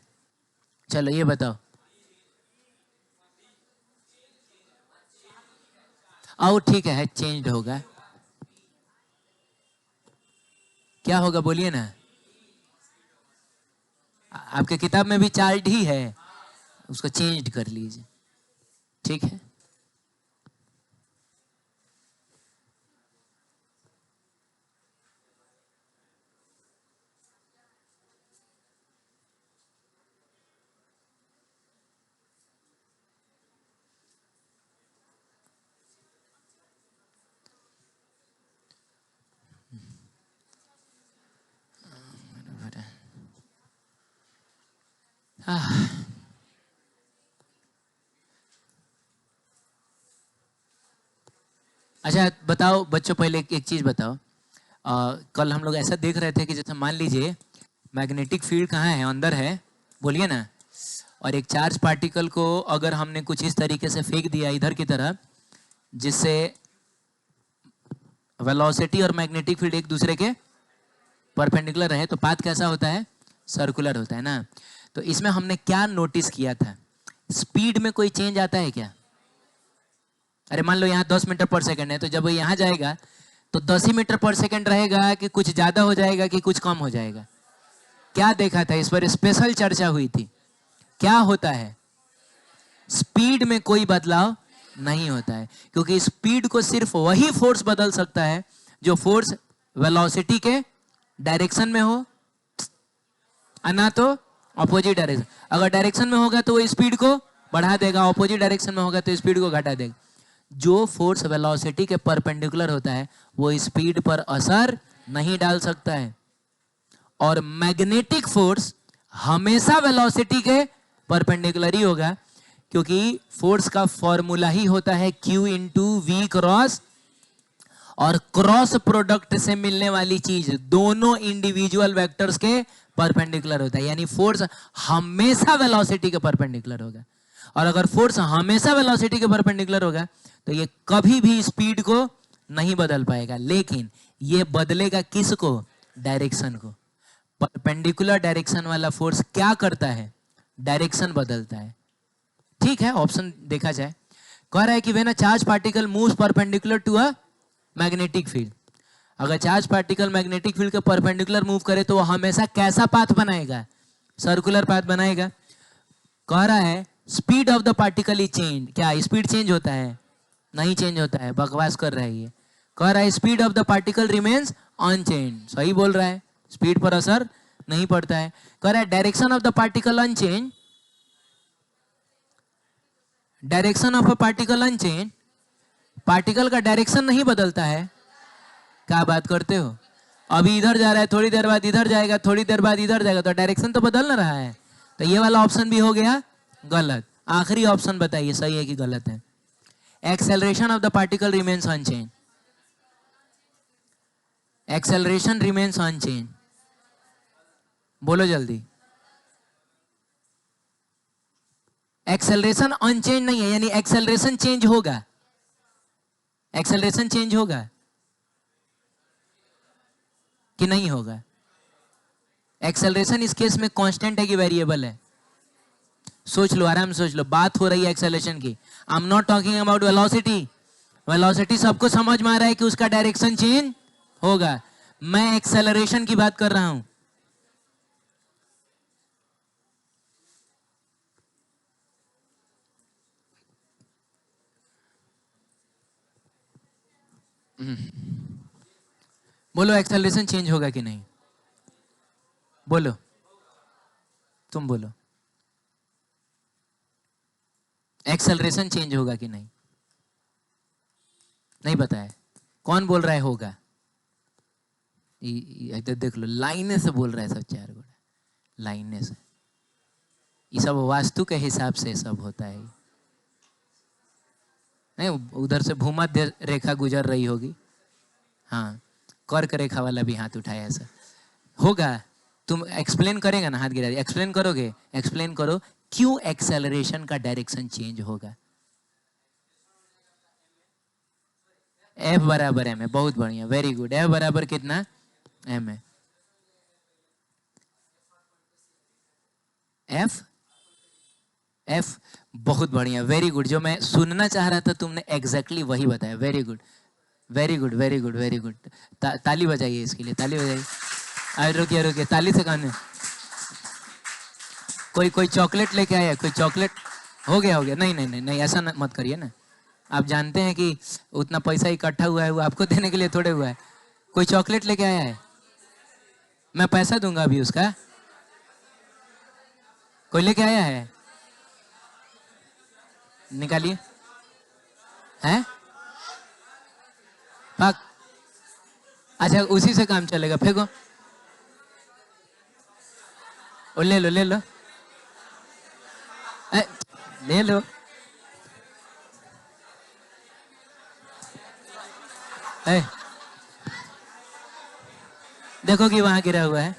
चलो ये बताओ, आओ ठीक है, चेंज होगा, क्या होगा बोलिए ना। आपके किताब में भी चार्ट ही है, उसको चेंज कर लीजिए, ठीक है। अच्छा बताओ बच्चों, पहले एक चीज बताओ। कल हम लोग ऐसा देख रहे थे कि जैसे मान लीजिए मैग्नेटिक फील्ड कहाँ है? अंदर है, बोलिए ना। और एक चार्ज पार्टिकल को अगर हमने कुछ इस तरीके से फेंक दिया इधर की तरफ, जिससे वेलोसिटी और मैग्नेटिक फील्ड एक दूसरे के परपेंडिकुलर रहे, तो पाथ कैसा होता है? सर्कुलर होता है ना। तो इसमें हमने क्या नोटिस किया था? स्पीड में कोई चेंज आता है क्या? अरे मान लो यहाँ 10 मीटर पर सेकंड है, तो जब वो यहाँ जाएगा तो 10 ही मीटर पर सेकंड रहेगा, कि कुछ ज्यादा हो जाएगा, कि कुछ कम हो जाएगा? क्या देखा था? इस पर स्पेशल चर्चा हुई थी। क्या होता है? स्पीड में कोई बदलाव नहीं होता है, क्योंकि स्पीड को सिर्फ वही फोर्स बदल सकता है जो फोर्स वेलोसिटी के डायरेक्शन में हो, ना तो अपोजिट डायरेक्शन। अगर डायरेक्शन में होगा तो वो स्पीड को बढ़ा देगा, अपोजिट डायरेक्शन में होगा तो स्पीड को घटा देगा। जो फोर्स वेलोसिटी के परपेंडिकुलर होता है वो स्पीड पर असर नहीं डाल सकता है, और मैग्नेटिक फोर्स हमेशा वेलोसिटी के परपेंडिकुलर ही होगा, क्योंकि फोर्स का फॉर्मूला ही होता है Q इंटू वी क्रॉस, और क्रॉस प्रोडक्ट से मिलने वाली चीज दोनों इंडिविजुअल वेक्टर्स के परपेंडिकुलर होता है। यानी फोर्स हमेशा वेलोसिटी के परपेंडिकुलर होगा, और अगर फोर्स हमेशा वेलोसिटी के परपेंडिकुलर होगा तो ये कभी भी स्पीड को नहीं बदल पाएगा। लेकिन ये बदलेगा किसको? डायरेक्शन को। परपेंडिकुलर डायरेक्शन वाला फोर्स क्या करता है? डायरेक्शन बदलता है। ठीक है, ऑप्शन देखा जाए। कह रहा है कि when a charge particle moves perpendicular to a magnetic field, अगर चार्ज पार्टिकल मैग्नेटिक फील्ड के परपेंडिकुलर मूव करे तो वो हमेशा कैसा पाथ बनाएगा? सर्कुलर पाथ बनाएगा। कह रहा है speed of the particle is change. क्या स्पीड चेंज होता है? नहीं चेंज होता है, बकवास कर रहा है ये। कह रहा है speed of the particle remains unchange. सही बोल रहा है, स्पीड पर असर नहीं पड़ता है। कह रहा है direction of the particle unchange, direction of a particle unchange, particle का डायरेक्शन नहीं बदलता है। क्या बात करते हो? अभी इधर जा रहा है, थोड़ी देर बाद इधर जाएगा, थोड़ी देर बाद इधर जाएगा, तो डायरेक्शन तो बदल ना रहा है। तो ये वाला ऑप्शन भी हो गया गलत। आखिरी ऑप्शन बताइए सही है कि गलत है। Acceleration of the particle remains unchange, acceleration remains unchange. बोलो जल्दी। एक्सेलरेशन अनचेंज नहीं है, यानी एक्सेलरेशन चेंज होगा। एक्सेलरेशन चेंज होगा कि नहीं होगा? एक्सेलरेशन इस केस में कांस्टेंट है कि वेरिएबल है? सोच लो, आराम से सोच लो। बात हो रही है एक्सेलरेशन की। I am not talking about velocity. Velocity सबको समझ में आ रहा है कि उसका डायरेक्शन चेंज होगा। मैं एक्सेलरेशन की बात कर रहा हूं। बोलो एक्सेलरेशन चेंज होगा कि नहीं? बोलो, तुम बोलो, एक्सेलरेशन चेंज होगा कि नहीं? नहीं पता है। कौन बोल रहा है होगा? इधर देख लो, लाइने से बोल रहा है सब चार गोड़ा, लाइने से। ये सब वास्तु के हिसाब से सब होता है। नहीं, उधर से भूमध्य रेखा गुजर रही होगी। हाँ, कर्क रेखा वाला भी हाथ उठाया ऐसा होगा। तुम एक्सप्लेन करेगा ना, हाथ गिरा, एक्सप्लेन करोगे? एक्सप्लेन करो क्यों एक्सेलरेशन का डायरेक्शन चेंज होगा। एफ बराबर एम है। बहुत बढ़िया, वेरी गुड। एफ बराबर कितना? एम है। एफ एफ बहुत बढ़िया, वेरी गुड। जो मैं सुनना चाह रहा था तुमने एग्जैक्टली वही बताया। Very good, very good, very good, very good. ताली बजाइए इसके लिए, ताली बजाइए। अरे रुकिए रुकिए, ताली से कहने। कोई कोई चॉकलेट लेके आया? कोई चॉकलेट? हो गया हो गया। नहीं नहीं नहीं नहीं, ऐसा मत करिए ना। आप जानते हैं कि उतना पैसा इकट्ठा हुआ है वो आपको देने के लिए थोड़े हुआ है। कोई चॉकलेट लेके आया है? मैं पैसा दूंगा अभी उसका। कोई लेके आया है? निकालिए। हैं? पक। अच्छा, उसी से काम चलेगा। फेंको, ले लो ले लो। ले लो। ए, देखो कि वहां गिरा हुआ है।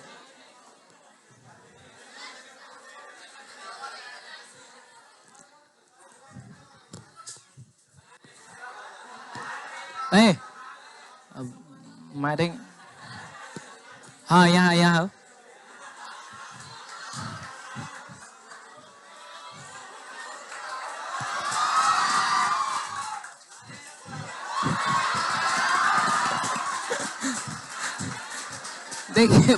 ए, मारेंगे। हाँ, यहाँ यहाँ। देखिए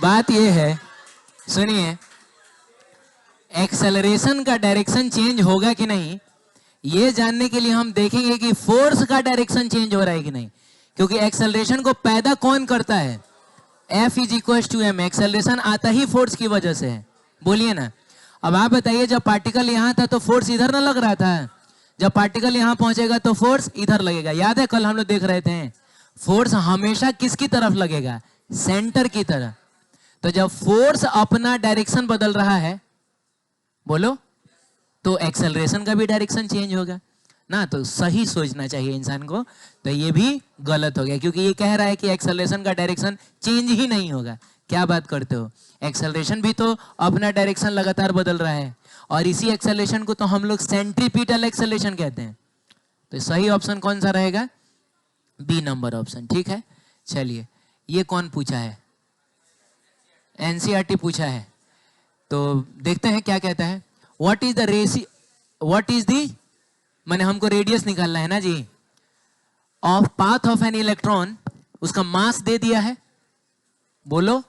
बात ये है, सुनिए। एक्सेलरेशन का डायरेक्शन चेंज होगा कि नहीं, ये जानने के लिए हम देखेंगे कि फोर्स का डायरेक्शन चेंज हो रहा है कि नहीं। क्योंकि एक्सेलरेशन को पैदा कौन करता है? F is equal to m. Acceleration आता ही फोर्स की वजह से है। बोलिए ना। अब आप बताइए, जब पार्टिकल यहां था तो फोर्स इधर ना लग रहा था? जब पार्टिकल यहां पहुंचेगा तो फोर्स इधर लगेगा। याद है कल हम लोग देख रहे थे, फोर्स हमेशा किसकी तरफ लगेगा? सेंटर की तरफ। तो जब फोर्स अपना डायरेक्शन बदल रहा है, बोलो, तो एक्सेलरेशन का भी डायरेक्शन चेंज होगा ना। तो सही सोचना चाहिए इंसान को। तो ये भी गलत हो गया, क्योंकि ये कह रहा है कि एक्सेलरेशन का डायरेक्शन चेंज ही नहीं होगा। क्या बात करते हो? एक्सेलरेशन भी तो अपना डायरेक्शन लगातार बदल रहा है, और इसी एक्सेलरेशन को तो हम लोग सेंट्रीपिटल एक्सेलरेशन कहते हैं। तो सही ऑप्शन कौन सा रहेगा? B number option. ठीक है, चलिए। ये कौन पूछा है? एनसीईआरटी पूछा है। तो देखते हैं क्या कहता है। What is the racy what is the मैंने हमको रेडियस निकालना है ना जी, of path of an electron, उसका मास दे दिया है, बोलो,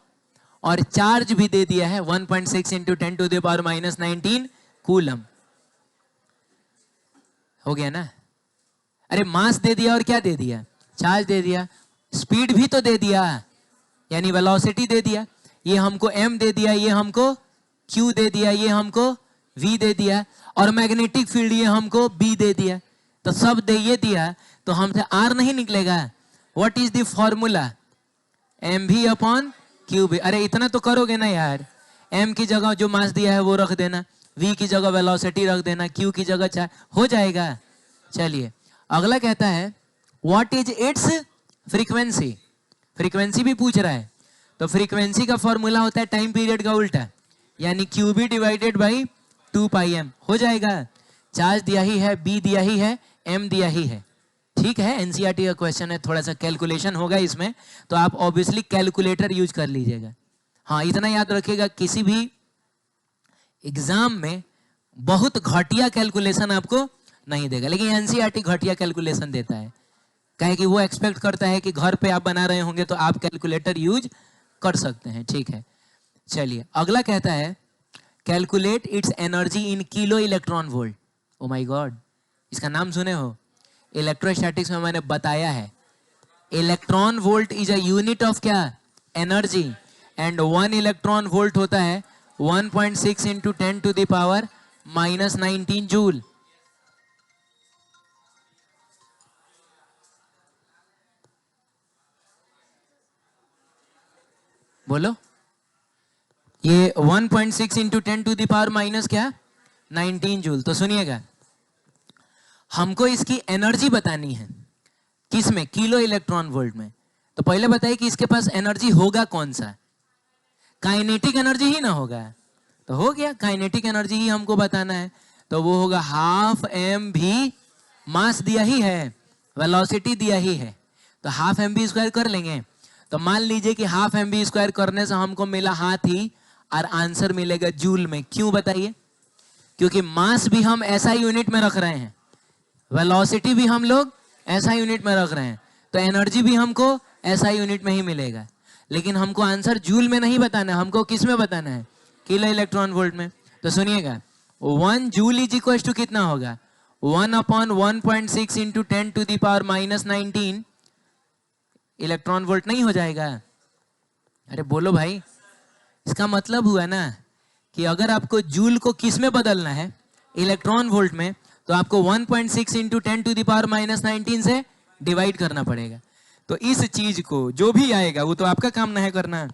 और चार्ज भी दे दिया है 1.6 इंटू 10⁻⁻19 कूलम। हो गया ना? अरे मास दे दिया और क्या दे दिया? चार्ज दे दिया, स्पीड भी तो दे दिया, यानी वेलोसिटी दे दिया। ये हमको m दे दिया, ये हमको q दे दिया, ये हमको v दे दिया, और मैग्नेटिक फील्ड ये हमको b दे दिया। तो सब दे ये दिया, तो हमसे r नहीं निकलेगा। What is the formula? mv upon Q. अरे इतना तो करोगे ना यार। m की जगह जो मास दिया है वो रख देना, v की जगह वेलोसिटी रख देना, q की जगह चार्ज, हो जाएगा। चलिए अगला कहता है what is it's frequency. Frequency भी पूछ रहा है, तो फ्रीक्वेंसी का फॉर्मूला होता है टाइम पीरियड का उल्टा, यानी QB डिवाइडेड बाई 2πm। हो जाएगा। चार्ज दिया ही है, B दिया ही है, M दिया ही है। ठीक है, एनसीईआरटी का क्वेश्चन है, थोड़ा सा कैलकुलेशन होगा इसमें, तो आप ऑब्वियसली कैलकुलेटर यूज कर लीजिएगा। हाँ इतना याद रखिएगा, किसी भी एग्जाम में बहुत घटिया कैलकुलेशन आपको नहीं देगा, लेकिन एनसीईआरटी घटिया कैलकुलेशन देता है। कहे कि वो एक्सपेक्ट करता है कि घर पे आप बना रहे होंगे तो आप कैलकुलेटर यूज कर सकते हैं। ठीक है, चलिए अगला कहता है calculate its energy in kilo electron volt. Oh my God, इसका नाम सुने हो? इलेक्ट्रोस्टैटिक्स में मैंने बताया है electron volt is a unit of क्या? एनर्जी। एंड 1 इलेक्ट्रॉन वोल्ट होता है 1.6 इंटू 10⁻⁻19 जूल। बोलो, ये 1.6 इंटू 10⁻⁻ क्या? 19 जूल। तो सुनिएगा, हमको इसकी एनर्जी बतानी है, किसमें? किलो इलेक्ट्रॉन वोल्ट में। तो पहले बताइए कि इसके पास एनर्जी होगा कौन सा? काइनेटिक एनर्जी ही ना होगा। तो हो गया, काइनेटिक एनर्जी ही हमको बताना है, तो वो होगा हाफ एम भी, मास दिया ही है, वेलोसिटी दिया ही है, तो हाफ एम बी स्क्वायर कर लेंगे। तो मान लीजिए कि हाफ एम बी स्क्वायर करने से हमको मिला हाथ ही, और आंसर मिलेगा जूल में। क्यों बताइए? क्योंकि मास भी हम ऐसा यूनिट में रख रहे हैं, वेलोसिटी भी हम लोग ऐसा यूनिट में रख रहे हैं, तो एनर्जी भी हमको ऐसा यूनिट में ही मिलेगा। लेकिन हमको आंसर जूल में नहीं बताना है, हमको किस में बताना है? किलो इलेक्ट्रॉन वोल्ट में। तो सुनिएगा, 1 जूल इज इक्वल टू कितना होगा? 1 अपॉन 1.6 इंटू 10⁻⁻19 इलेक्ट्रॉन वोल्ट नहीं हो जाएगा? अरे बोलो भाई, इसका मतलब हुआ ना कि अगर आपको जूल को किस में बदलना है? इलेक्ट्रॉन वोल्ट में, तो आपको 1.6 इंटू 10⁻⁻19 से डिवाइड करना पड़ेगा। तो इस चीज को जो भी आएगा वो तो आपका काम ना है करना।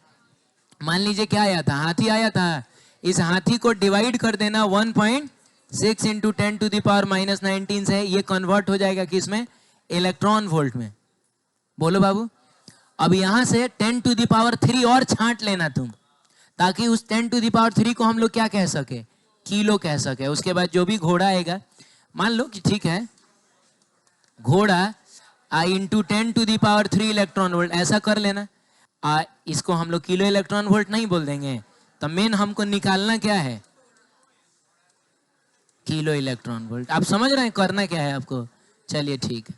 मान लीजिए क्या आया था? हाथी आया था, इस हाथी को डिवाइड कर देना 1.6 इंटू 10⁻⁻19 से, ये कन्वर्ट हो जाएगा किसमें? इलेक्ट्रॉन वोल्ट में। बोलो बाबू, अब यहां से 10⁻³ और छांट लेना तुम, ताकि उस 10⁻³ को हम लोग क्या कह सके? किलो कह सके। उसके बाद जो भी घोड़ा आएगा, मान लो कि ठीक है घोड़ा इंटू 10⁻³ इलेक्ट्रॉन वोल्ट, ऐसा कर लेना। इसको हम लोग किलो इलेक्ट्रॉन वोल्ट नहीं बोल देंगे, तो मेन हमको निकालना क्या है? Kilo electron volt. आप समझ रहे हैं करना क्या है आपको? चलिए ठीक है,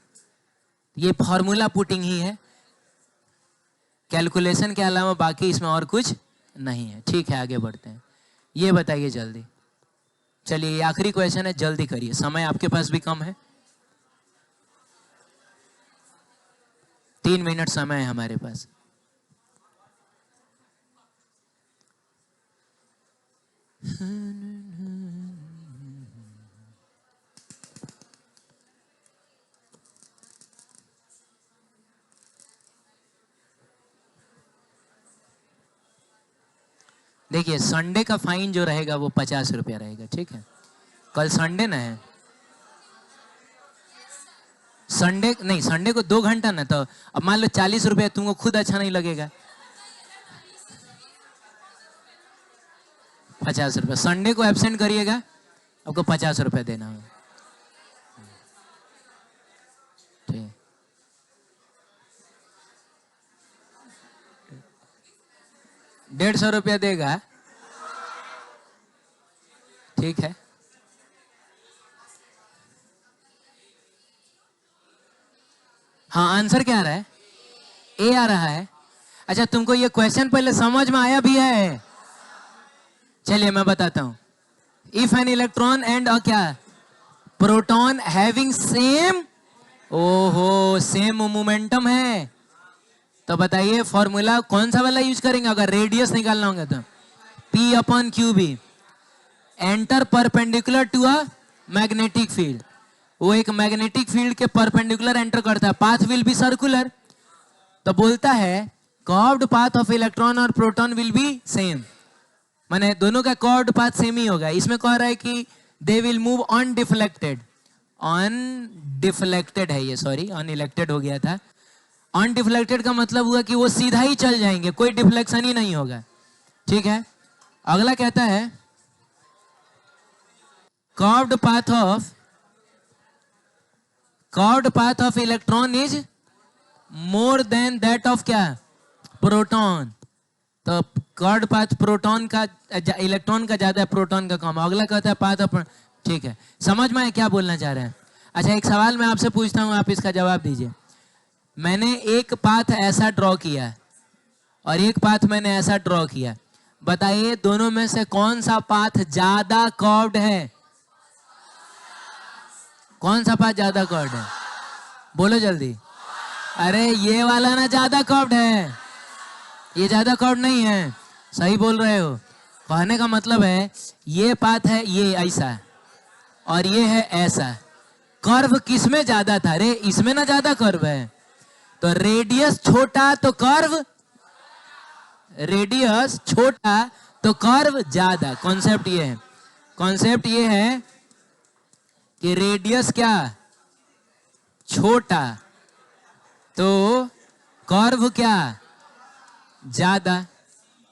ये फॉर्मूला पुटिंग ही है, कैलकुलेशन के अलावा बाकी इसमें और कुछ नहीं है। ठीक है, आगे बढ़ते हैं। ये बताइए जल्दी, चलिए ये आखिरी क्वेश्चन है, जल्दी करिए, समय आपके पास भी कम है, 3 मिनट समय है हमारे पास। देखिए संडे का फाइन जो रहेगा वो 50 रुपया रहेगा। ठीक है, कल संडे ना है, संडे नहीं, संडे को 2 घंटा ना, तो अब मान लो 40 रुपया तुमको खुद अच्छा नहीं लगेगा, 50 रुपया संडे को एब्सेंट करिएगा, आपको 50 रुपया देना होगा। ठीक, 150 रुपया देगा, ठीक है, हाँ आंसर क्या आ रहा है? ए आ रहा है। अच्छा तुमको ये क्वेश्चन पहले समझ में आया भी है? चलिए मैं बताता हूं। इफ एन इलेक्ट्रॉन एंड अ क्या प्रोटॉन हैविंग सेम, ओहो सेम मोमेंटम है, तो बताइए फॉर्मूला कौन सा वाला यूज करेंगे अगर रेडियस निकालना होगा तो? P upon q B. Enter perpendicular to a magnetic field, वो एक मैग्नेटिक फील्ड के परपेंडिकुलर एंटर करता है, पाथ विल बी सर्कुलर, तो बोलता है कर्व्ड पाथ ऑफ इलेक्ट्रॉन और प्रोटॉन विल बी सेम, माने दोनों का कर्व्ड पाथ सेम ही होगा। इसमें कह रहा है कि they will move undeflected, undeflected है ये, सॉरी अनइलेक्टेड हो गया था। अनडिफ्लेक्टेड का मतलब हुआ कि वो सीधा ही चल जाएंगे, कोई डिफ्लेक्शन ही नहीं होगा। ठीक है, अगला कहता है curved path of electron is more than that of क्या प्रोटॉन, तो कर्व्ड पाथ प्रोटॉन का इलेक्ट्रॉन का ज्यादा है, प्रोटॉन का कम। अगला कहता है पाथ ऑफ, ठीक है समझ में क्या बोलना चाह रहे हैं? अच्छा एक सवाल मैं आपसे पूछता हूं, आप इसका जवाब दीजिए। मैंने एक पाथ ऐसा ड्रॉ किया और एक पाथ मैंने ऐसा ड्रॉ किया, बताइए दोनों में से कौन सा पाथ ज्यादा कर्व्ड है? कौन सा पाथ ज्यादा कर्व्ड है? बोलो जल्दी। अरे ये वाला ना ज्यादा कर्व्ड है, ये ज्यादा कर्व्ड नहीं है। सही बोल रहे हो, कहने का मतलब है ये पाथ है ये ऐसा और ये है ऐसा, कर्व किसमें ज्यादा था? रे इसमें ना ज्यादा कर्व है, तो रेडियस छोटा तो कर्व, रेडियस छोटा तो कर्व ज्यादा। कॉन्सेप्ट ये है, कॉन्सेप्ट ये है कि रेडियस क्या छोटा तो कर्व क्या ज्यादा,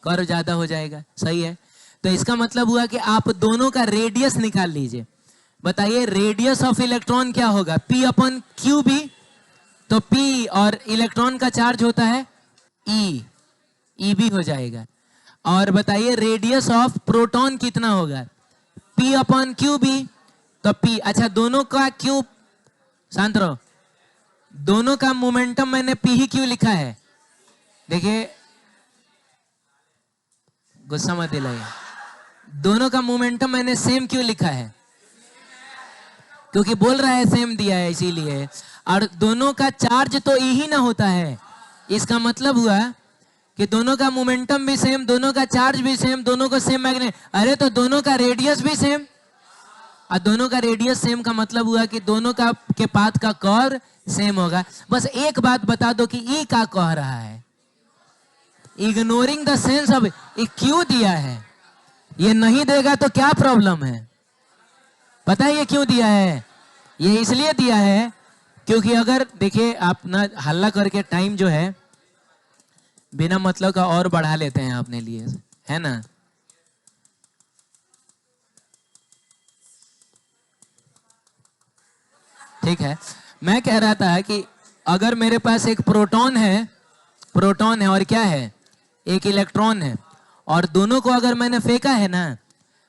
कर्व ज्यादा हो जाएगा। सही है, तो इसका मतलब हुआ कि आप दोनों का रेडियस निकाल लीजिए। बताइए रेडियस ऑफ इलेक्ट्रॉन क्या होगा? P अपॉन क्यू बी, तो P और इलेक्ट्रॉन का चार्ज होता है E, EB हो जाएगा। और बताइए रेडियस ऑफ प्रोटॉन कितना होगा? P अपॉन क्यू बी, तो P। अच्छा दोनों का क्यों, शांत रहो, दोनों का मोमेंटम मैंने P ही क्यों लिखा है? देखिए गुस्सा मत दिलाइए, दोनों का मोमेंटम मैंने सेम क्यों लिखा है? क्योंकि बोल रहा है सेम दिया है इसीलिए। और दोनों का चार्ज तो ई ही ना होता है, इसका मतलब हुआ कि दोनों का मोमेंटम भी सेम, दोनों का चार्ज भी सेम, दोनों को सेम मैग्नेट, अरे तो दोनों का रेडियस भी सेम, और दोनों का रेडियस सेम का मतलब हुआ कि दोनों का के पाथ का कर्व सेम होगा। बस एक बात बता दो कि ई क्या कह रहा है, इग्नोरिंग द सेंस ऑफ, ये क्यों दिया है? ये नहीं देगा तो क्या प्रॉब्लम है? पता है ये क्यों दिया है? ये इसलिए दिया है क्योंकि अगर देखिए आप ना हल्ला करके टाइम जो है बिना मतलब का और बढ़ा लेते हैं अपने लिए, है ना? ठीक है, मैं कह रहा था कि अगर मेरे पास एक प्रोटॉन है, प्रोटॉन है और क्या है एक इलेक्ट्रॉन है, और दोनों को अगर मैंने फेंका है ना,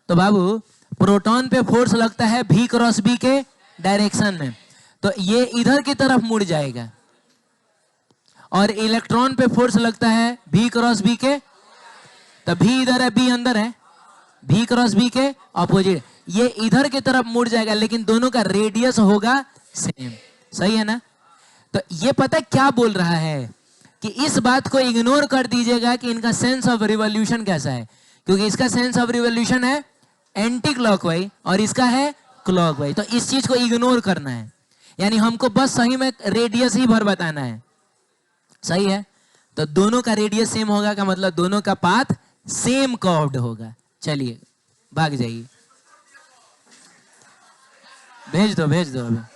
तो बाबू प्रोटॉन पे फोर्स लगता है V क्रॉस B के डायरेक्शन में, तो ये इधर की तरफ मुड़ जाएगा, और इलेक्ट्रॉन पे फोर्स लगता है V क्रॉस B के, तो V इधर है B अंदर है, V क्रॉस B के ऑपोजिट, ये इधर की तरफ मुड़ जाएगा, लेकिन दोनों का रेडियस होगा सेम। सही है ना? तो ये पता है क्या बोल रहा है कि इस बात को इग्नोर कर दीजिएगा कि इनका सेंस ऑफ रिवॉल्यूशन कैसा है, क्योंकि इसका सेंस ऑफ रिवॉल्यूशन है एंटी क्लॉकवाइज और इसका है क्लॉकवाइज, तो इस चीज को इग्नोर करना है, यानी हमको बस सही में रेडियस ही भर बताना है। सही है, तो दोनों का रेडियस सेम होगा का मतलब दोनों का पाथ सेम कर्व्ड होगा। चलिए भाग जाइए, भेज दो अभी।